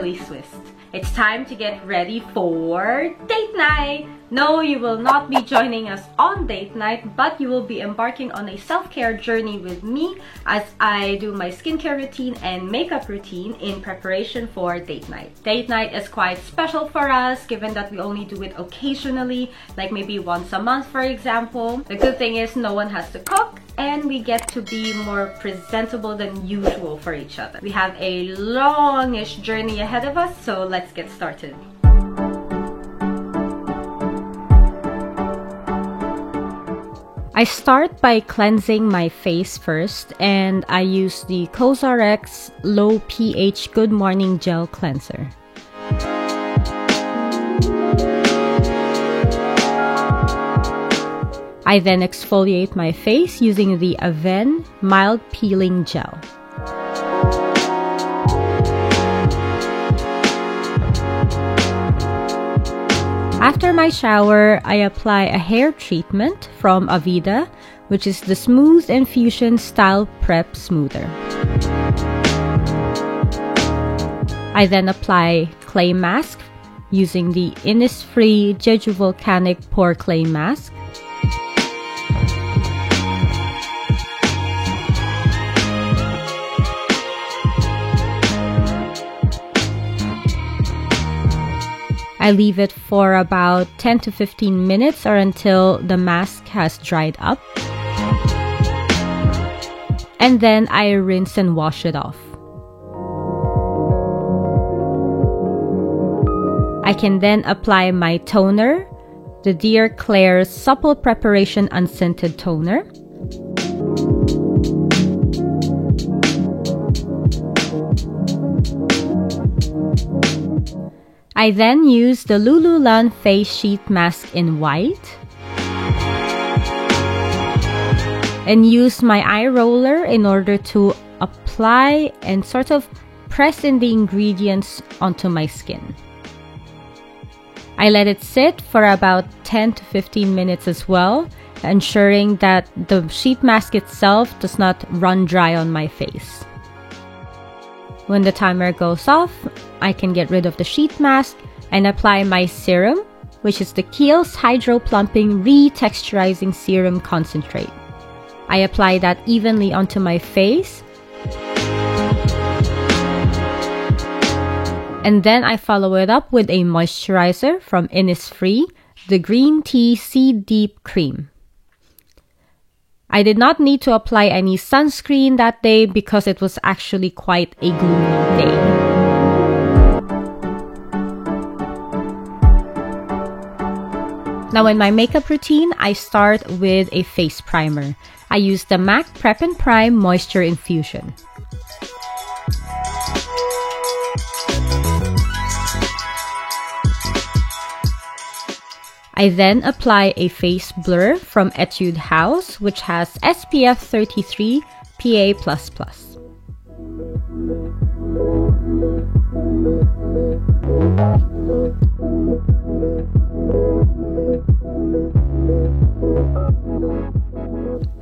Chloe Swiss. It's time to get ready for date night! No, you will not be joining us on date night, but you will be embarking on a self-care journey with me as I do my skincare routine and makeup routine in preparation for date night. Date night is quite special for us given that we only do it occasionally, like maybe once a month for example. The good thing is no one has to cook and we get to be more presentable than usual for each other. We have a longish journey ahead of us, so let's get started. I start by cleansing my face first, and I use the COSRX Low pH Good Morning Gel Cleanser. I then exfoliate my face using the Avène Mild Peeling Gel. After my shower, I apply a hair treatment from Avida, which is the Smooth Infusion Style Prep Smoother. I then apply clay mask using the Innisfree Jeju Volcanic Pore Clay Mask. I leave it for about 10 to 15 minutes or until the mask has dried up. And then I rinse and wash it off. I can then apply my toner, the Dear Klairs Supple Preparation Unscented Toner. I then use the Lululan Face Sheet Mask in white and use my eye roller in order to apply and sort of press in the ingredients onto my skin. I let it sit for about 10 to 15 minutes as well, ensuring that the sheet mask itself does not run dry on my face. When the timer goes off, I can get rid of the sheet mask and apply my serum, which is the Kiehl's Hydro Plumping Retexturizing Serum Concentrate. I apply that evenly onto my face. And then I follow it up with a moisturizer from Innisfree, the Green Tea Sea Deep Cream. I did not need to apply any sunscreen that day because it was actually quite a gloomy day. Now in my makeup routine, I start with a face primer. I use the MAC Prep and Prime Moisture Infusion. I then apply a face blur from Etude House, which has SPF 33 PA++.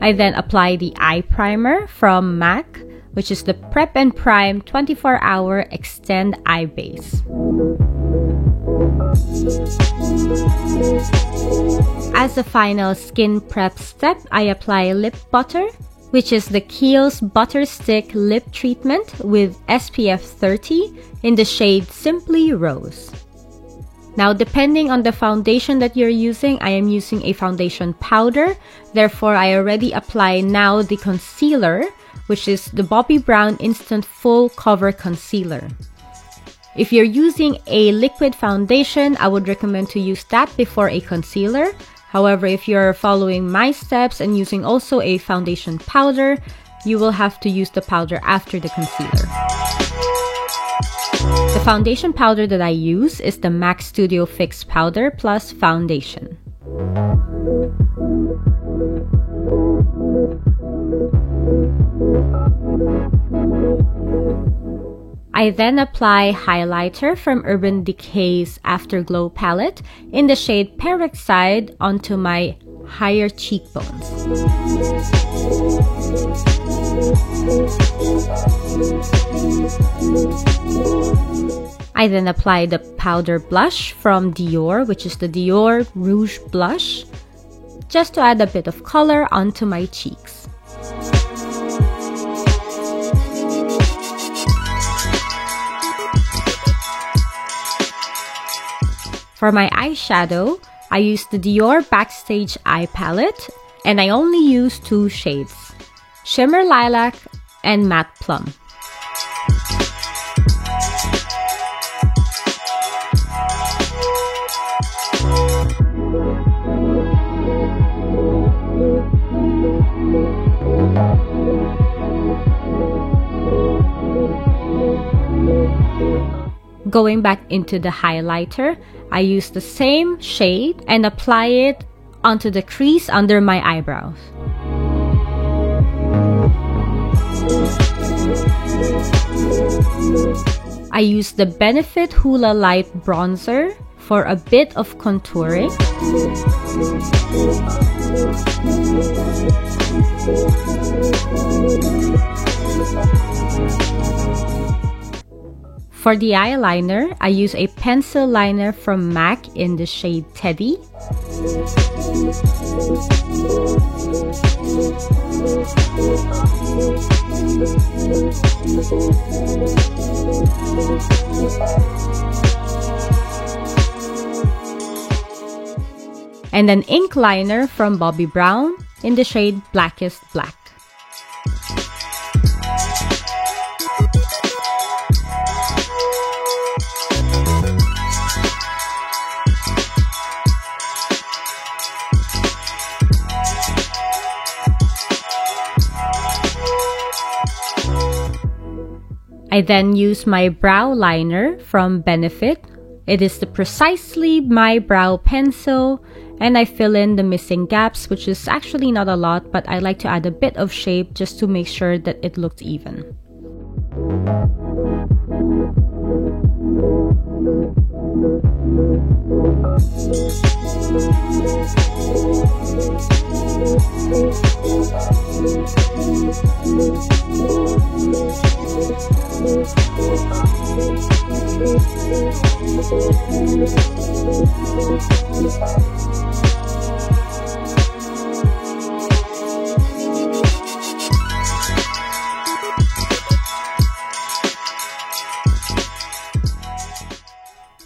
I then apply the eye primer from MAC, which is the Prep and Prime 24-Hour Extend Eye Base. As a final skin prep step, I apply lip butter, which is the Kiehl's Butter Stick Lip Treatment with SPF 30 in the shade Simply Rose. Now, depending on the foundation that you're using, I am using a foundation powder. Therefore, I already apply now the concealer, which is the Bobbi Brown Instant Full Cover Concealer. If you're using a liquid foundation, I would recommend to use that before a concealer. However, if you're following my steps and using also a foundation powder, you will have to use the powder after the concealer. The foundation powder that I use is the MAC Studio Fix Powder plus Foundation. I then apply highlighter from Urban Decay's Afterglow palette in the shade Peroxide onto my higher cheekbones. I I then apply the powder blush from Dior, which is the Dior Rouge Blush, just to add a bit of color onto my cheeks. For my eyeshadow, I used the Dior Backstage Eye Palette, and I only use 2 shades, Shimmer Lilac and Matte Plum. Going back into the highlighter, I use the same shade and apply it onto the crease under my eyebrows. I use the Benefit Hoola Light Bronzer for a bit of contouring. For the eyeliner, I use a pencil liner from MAC in the shade Teddy. And an ink liner from Bobbi Brown in the shade Blackest Black. I then use my brow liner from Benefit. It is the Precisely My Brow Pencil, and I fill in the missing gaps, which is actually not a lot, but I like to add a bit of shape just to make sure that it looks even.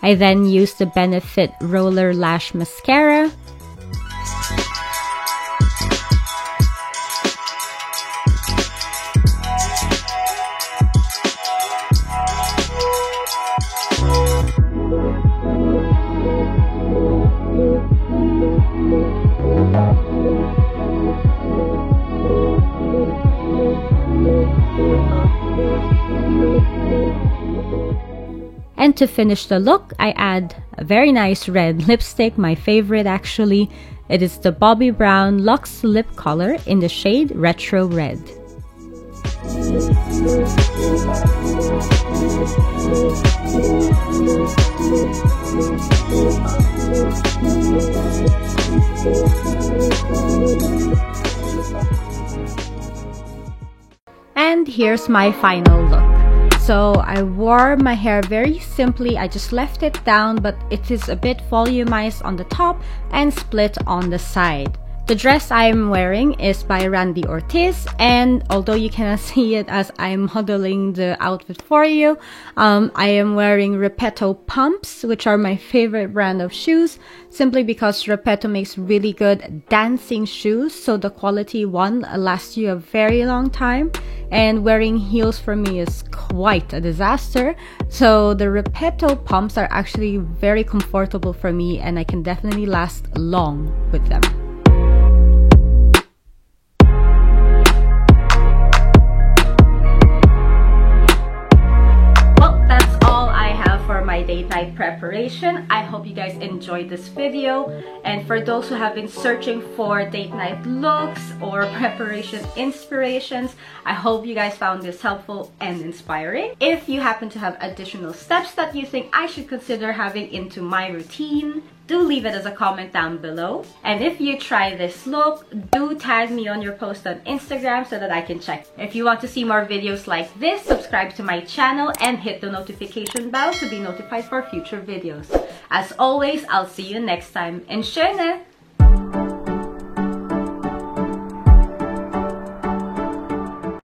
I then use the Benefit Roller Lash Mascara. And to finish the look, I add a very nice red lipstick, my favorite actually. It is the Bobbi Brown Luxe Lip Color in the shade Retro Red. And here's my final look. So I wore my hair very simply. I just left it down, but it is a bit volumized on the top and split on the side. The dress I'm wearing is by Randy Ortiz, and although you cannot see it as I'm modeling the outfit for you, I am wearing Repetto pumps, which are my favorite brand of shoes, simply because Repetto makes really good dancing shoes, so the quality one lasts you a very long time, and wearing heels for me is quite a disaster. So the Repetto pumps are actually very comfortable for me, and I can definitely last long with them. My date night preparation. I hope you guys enjoyed this video, and for those who have been searching for date night looks or preparation inspirations, I hope you guys found this helpful and inspiring. If you happen to have additional steps that you think I should consider having into my routine, do leave it as a comment down below. And if you try this look, do tag me on your post on Instagram so that I can check. If you want to see more videos like this, subscribe to my channel and hit the notification bell to be notified for future videos. As always, I'll see you next time. And schöne!